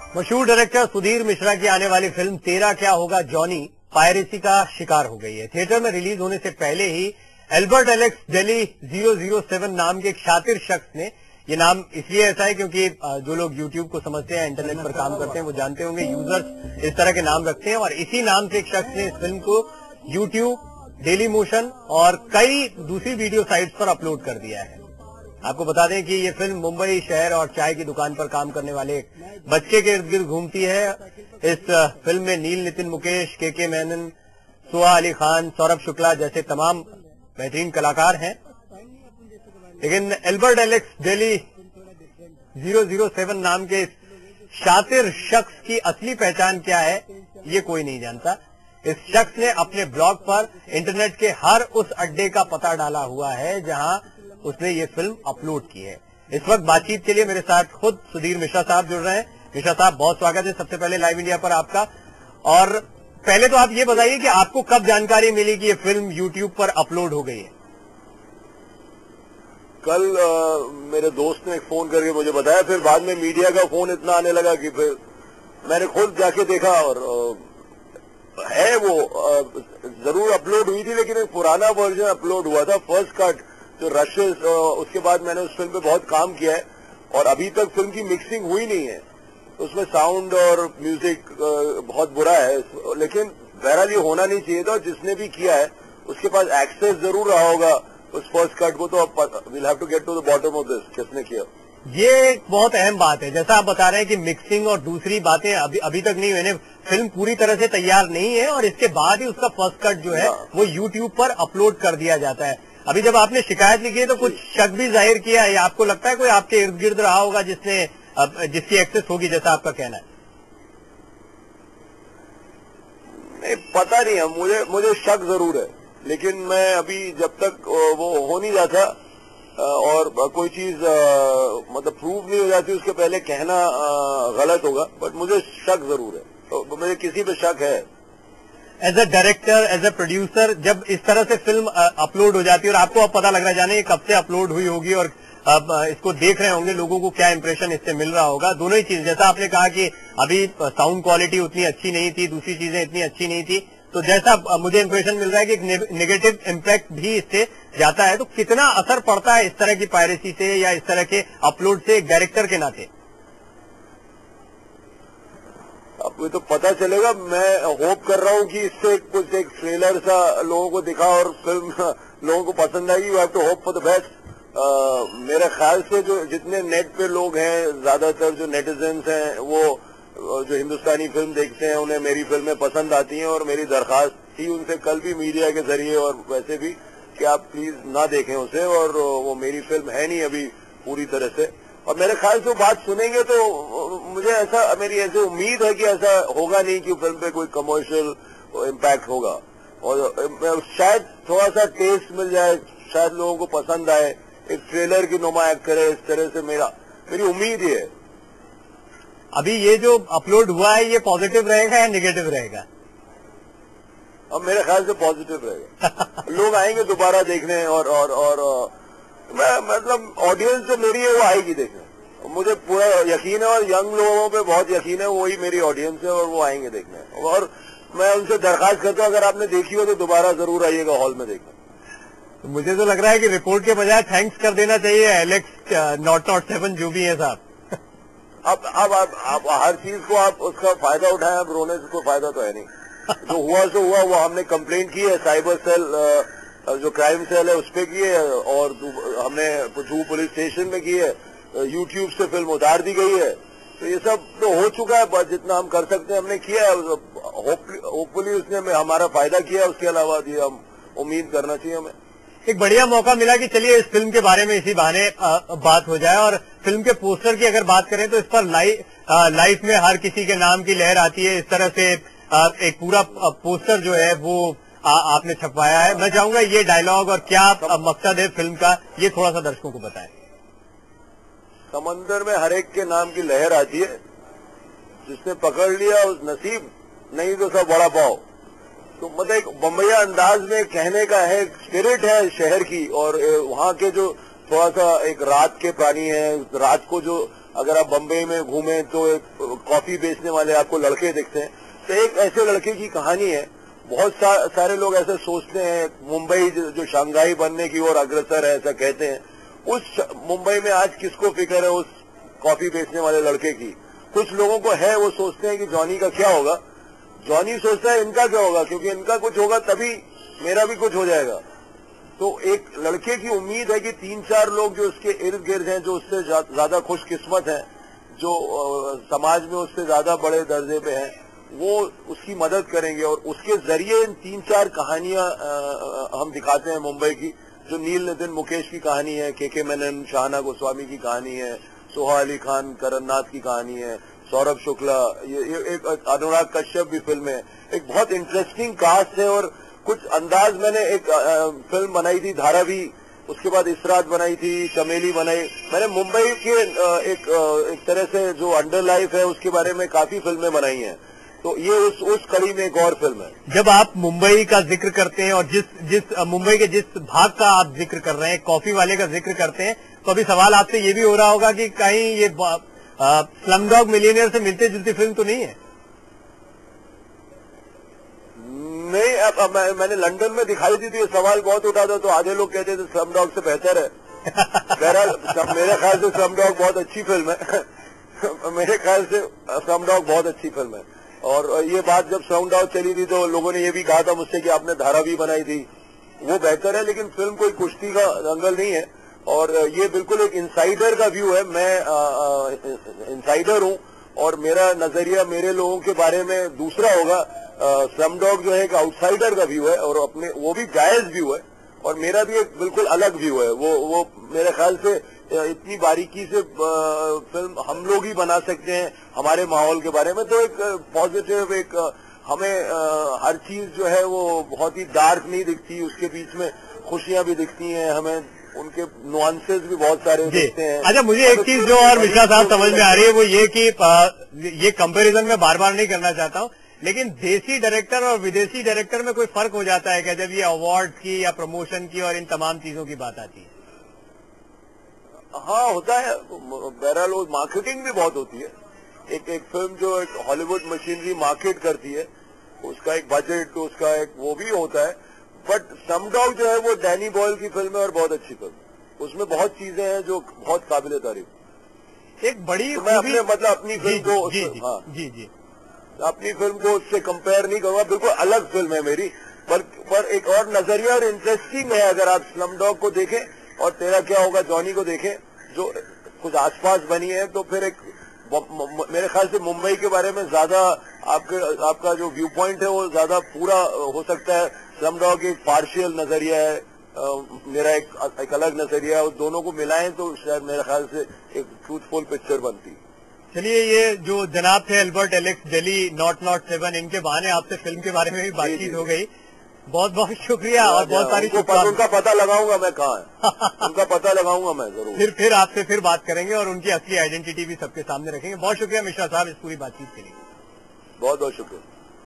मशहूर डायरेक्टर सुधीर मिश्रा की आने वाली फिल्म तेरा क्या होगा जॉनी पायरेसी का शिकार हो गई है। थिएटर में रिलीज होने से पहले ही एल्बर्ट एलेक्स डेली 007 नाम के एक शातिर शख्स ने, ये नाम इसलिए ऐसा है क्योंकि जो लोग यूट्यूब को समझते हैं, इंटरनेट पर काम करते हैं, वो जानते होंगे यूजर्स इस तरह के नाम रखते हैं, और इसी नाम से एक शख्स ने इस फिल्म को यूट्यूब, डेली मोशन और कई दूसरी वीडियो साइट्स पर अपलोड कर दिया है। आपको बता दें कि ये फिल्म मुंबई शहर और चाय की दुकान पर काम करने वाले एक बच्चे के इर्द गिर्द घूमती है। इस फिल्म में नील, नितिन मुकेश, के मेनन, सुहा अली खान, सौरभ शुक्ला जैसे तमाम बेहतरीन कलाकार हैं। लेकिन एल्बर्ट एलेक्स डेली 007 नाम के शातिर शख्स की असली पहचान क्या है, ये कोई नहीं जानता। इस शख्स ने अपने ब्लॉग पर इंटरनेट के हर उस अड्डे का पता डाला हुआ है जहां उसने ये फिल्म अपलोड की है। इस वक्त बातचीत के लिए मेरे साथ खुद सुधीर मिश्रा साहब जुड़ रहे हैं। मिश्रा साहब, बहुत स्वागत है सबसे पहले लाइव इंडिया पर आपका। और पहले तो आप ये बताइए कि आपको कब जानकारी मिली कि ये फिल्म यूट्यूब पर अपलोड हो गई है? कल मेरे दोस्त ने एक फोन करके मुझे बताया, फिर बाद में मीडिया का फोन इतना आने लगा कि फिर मैंने खुद जाके देखा, और है वो जरूर अपलोड हुई थी, लेकिन एक पुराना वर्जन अपलोड हुआ था, फर्स्ट कट जो रशेस। उसके बाद मैंने उस फिल्म पे बहुत काम किया है और अभी तक फिल्म की मिक्सिंग हुई नहीं है। उसमें साउंड और म्यूजिक बहुत बुरा है, लेकिन बहरहाल ये होना नहीं चाहिए था। जिसने भी किया है उसके पास एक्सेस जरूर रहा होगा उस फर्स्ट कट को, तो will have to get to the bottom of this, किसने किया। ये एक बहुत अहम बात है, जैसा आप बता रहे हैं कि मिक्सिंग और दूसरी बातें अभी तक नहीं हुई। फिल्म पूरी तरह से तैयार नहीं है और इसके बाद ही उसका फर्स्ट कट जो है वो यूट्यूब पर अपलोड कर दिया जाता है। अभी जब आपने शिकायत लिखी है तो कुछ शक भी जाहिर किया है, आपको लगता है कोई आपके इर्द गिर्द रहा होगा जिसकी एक्सेस होगी, जैसा आपका कहना है? नहीं, पता नहीं है, मुझे शक जरूर है, लेकिन मैं अभी जब तक वो हो नहीं जाता और कोई चीज मतलब प्रूव नहीं हो जाती उसके पहले कहना गलत होगा। बट मुझे शक जरूर है, तो मुझे किसी पे शक है। As a director, as a producer, जब इस तरह से फिल्म अपलोड हो जाती है और आपको अब पता लग रहा है, जाने ये कब से अपलोड हुई होगी और अब इसको देख रहे होंगे, लोगों को क्या इंप्रेशन इससे मिल रहा होगा, दोनों ही चीज, जैसा आपने कहा कि अभी साउंड क्वालिटी उतनी अच्छी नहीं थी, दूसरी चीजें इतनी अच्छी नहीं थी, तो जैसा मुझे इंप्रेशन मिल रहा है कि एक नेगेटिव इम्पैक्ट भी इससे जाता है, तो कितना असर पड़ता है इस तरह की पायरेसी से या इस तरह के अपलोड से एक डायरेक्टर के नाते? अब ये तो पता चलेगा। मैं होप कर रहा हूँ कि इससे कुछ एक ट्रेलर सा लोगों को दिखा और फिल्म लोगों को पसंद आएगी। You have to hope for the best. मेरे ख्याल से जो जितने नेट पे लोग हैं, ज्यादातर जो नेटिजन्स हैं, वो जो हिंदुस्तानी फिल्म देखते हैं, उन्हें मेरी फिल्में पसंद आती हैं। और मेरी दरखास्त थी उनसे कल भी मीडिया के जरिए और वैसे भी कि आप प्लीज ना देखें उसे, और वो मेरी फिल्म है नहीं अभी पूरी तरह से। और मेरे ख्याल से बात सुनेंगे तो मुझे ऐसा, मेरी ऐसी उम्मीद है कि ऐसा होगा नहीं कि फिल्म पे कोई कमर्शियल इम्पैक्ट होगा, और शायद थोड़ा सा टेस्ट मिल जाए, शायद लोगों को पसंद आए, एक ट्रेलर की नुमाइश करे, इस तरह से मेरी उम्मीद ही है। अभी ये जो अपलोड हुआ है ये पॉजिटिव रहेगा या नेगेटिव रहेगा? अब मेरे ख्याल से पॉजिटिव रहेगा। लोग आएंगे दोबारा देखने, और मैं मतलब ऑडियंस जो मेरी है वो आएगी देखने, मुझे पूरा यकीन है, और यंग लोगों पे बहुत यकीन है, वही मेरी ऑडियंस है और वो आएंगे देखने। और मैं उनसे दरखास्त करता हूँ, अगर आपने देखी हो तो दोबारा जरूर आइएगा हॉल में देखने। तो मुझे तो लग रहा है कि रिपोर्ट के बजाय थैंक्स कर देना चाहिए एलेक्स 007 जो भी है साहब। अब हर चीज को आप उसका फायदा उठाएं, अब रोने से कोई फायदा तो है नहीं। जो हुआ सो हुआ, वो हमने कंप्लेंट की है, साइबर सेल जो क्राइम सेल है उस पर की है, और हमने जुहू पुलिस स्टेशन में की है, यूट्यूब से फिल्म उतार दी गई है। तो ये सब तो हो चुका है, बस जितना हम कर सकते हैं हमने किया है। होपफुली उसने हमारा फायदा किया, उसके अलावा ये हम उम्मीद करना चाहिए हमें। एक बढ़िया मौका मिला कि चलिए इस फिल्म के बारे में इसी बहाने बात हो जाए। और फिल्म के पोस्टर की अगर बात करें तो इस पर लाइफ में हर किसी के नाम की लहर आती है, इस तरह से एक पूरा पोस्टर जो है वो आपने छपवाया है। मैं चाहूंगा ये डायलॉग और क्या मकसद है फिल्म का, ये थोड़ा सा दर्शकों को बताएं। समंदर में हर एक के नाम की लहर आती है, जिसने पकड़ लिया उस नसीब, नहीं तो सब बड़ा पाओ। तो मतलब एक बम्बईया अंदाज में कहने का है, स्पिरिट है शहर की, और वहाँ के जो थोड़ा सा एक रात के प्राणी है, रात को जो अगर आप बम्बई में घूमें तो एक कॉफी बेचने वाले आपको लड़के दिखते हैं। तो एक ऐसे लड़के की कहानी है। बहुत सारे लोग ऐसे सोचते हैं मुंबई जो शंघाई बनने की ओर अग्रसर है, ऐसा कहते हैं। उस मुंबई में आज किसको फिक्र है उस कॉफी बेचने वाले लड़के की? कुछ लोगों को है, वो सोचते हैं कि जॉनी का क्या होगा। जॉनी सोचता है इनका क्या होगा, क्योंकि इनका कुछ होगा तभी मेरा भी कुछ हो जाएगा। तो एक लड़के की उम्मीद है कि 3-4 लोग जो उसके इर्द गिर्द हैं, जो उससे ज्यादा खुशकिस्मत हैं, जो समाज में उससे ज्यादा बड़े दर्जे पे हैं, वो उसकी मदद करेंगे। और उसके जरिए इन 3-4 कहानियां हम दिखाते हैं मुंबई की, जो नील नितिन मुकेश की कहानी है, के मेनन शाहना गोस्वामी की कहानी है, सोहा अली खान करन्नाथ की कहानी है, सौरभ शुक्ला, ये एक अनुराग कश्यप भी फिल्म है। एक बहुत इंटरेस्टिंग कास्ट है। और कुछ अंदाज मैंने एक फिल्म बनाई थी धारावी, उसके बाद इसरात बनाई थी, चमेली बनाई। मैंने मुंबई के एक तरह से जो अंडर लाइफ है उसके बारे में काफी फिल्में बनाई हैं। तो ये उस कड़ी में एक और फिल्म है। जब आप मुंबई का जिक्र करते हैं और जिस मुंबई के जिस भाग का आप जिक्र कर रहे हैं, कॉफी वाले का जिक्र करते हैं, तो अभी सवाल आपसे ये भी हो रहा होगा कि कहीं ये स्लमडॉग मिलियनेयर से मिलते जुलती फिल्म तो नहीं है? नहीं, अब मैंने लंदन में दिखाई थी तो ये सवाल बहुत उठा था, तो आधे लोग कहते थे स्लमडॉग से बेहतर है। बहरहाल मेरे ख्याल से स्लमडॉग बहुत अच्छी फिल्म है। मेरे ख्याल से स्लमडॉग बहुत अच्छी फिल्म है। और ये बात जब स्लमडॉग चली थी तो लोगों ने ये भी कहा था मुझसे कि आपने धारावी बनाई थी, वो बेहतर है। लेकिन फिल्म कोई कुश्ती का दंगल नहीं है। और ये बिल्कुल एक इनसाइडर का व्यू है। मैं इनसाइडर हूँ और मेरा नजरिया मेरे लोगों के बारे में दूसरा होगा। स्लमडॉग जो है एक आउटसाइडर का व्यू है और अपने वो भी जायज व्यू है। और मेरा भी एक बिल्कुल अलग व्यू है। वो मेरे ख्याल से इतनी बारीकी से फिल्म हम लोग ही बना सकते हैं हमारे माहौल के बारे में। तो एक पॉजिटिव, एक हमें हर चीज जो है वो बहुत ही डार्क नहीं दिखती, उसके बीच में खुशियां भी दिखती हैं, हमें उनके नुआंसेस भी बहुत सारे दिखते हैं। अच्छा, मुझे एक चीज जो और मिश्रा साहब समझ में आ रही है वो ये कि ये कंपैरिजन मैं बार बार नहीं करना चाहता हूँ, लेकिन देसी डायरेक्टर और विदेशी डायरेक्टर में कोई फर्क हो जाता है क्या जब ये अवार्ड की या प्रमोशन की और इन तमाम चीजों की बात आती है? हाँ, होता है। बहरहाल मार्केटिंग भी बहुत होती है। एक फिल्म जो एक हॉलीवुड मशीनरी मार्केट करती है, उसका एक बजट, उसका एक वो भी होता है। बट स्लमडॉग जो है वो डैनी बॉयल की फिल्म है और बहुत अच्छी फिल्म है। उसमें बहुत चीजें हैं जो बहुत काबिल तारीफ। एक बड़ी तो मैं अपने मतलब अपनी फिल्म को जी अपनी फिल्म को उससे कंपेयर नहीं करूंगा। बिल्कुल अलग फिल्म है मेरी, पर एक और नजरिया और इंटरेस्टिंग है। अगर आप स्लमडॉग को देखें और तेरा क्या होगा जॉनी को देखें, जो कुछ आसपास बनी है, तो फिर एक मेरे ख्याल से मुंबई के बारे में ज्यादा आपका जो व्यू पॉइंट है वो ज्यादा पूरा हो सकता है। स्लमडॉग एक पार्शियल नजरिया है, मेरा एक अलग नजरिया है। उस दोनों को मिलाएं तो शायद मेरे ख्याल से एक ट्रूथफुल पिक्चर बनती। चलिए, ये जो जनाब थे एल्बर्ट एलेक्स डेली नॉट 7, इनके बहाने आपसे फिल्म के बारे में भी बातचीत हो गई। बहुत बहुत शुक्रिया और बहुत सारी शुभकामनाएं। उनका पता लगाऊंगा मैं कहाँ है। उनका पता लगाऊंगा मैं जरूर। फिर आपसे फिर बात करेंगे और उनकी असली आइडेंटिटी भी सबके सामने रखेंगे। बहुत शुक्रिया मिश्रा साहब इस पूरी बातचीत के लिए। बहुत बहुत शुक्रिया।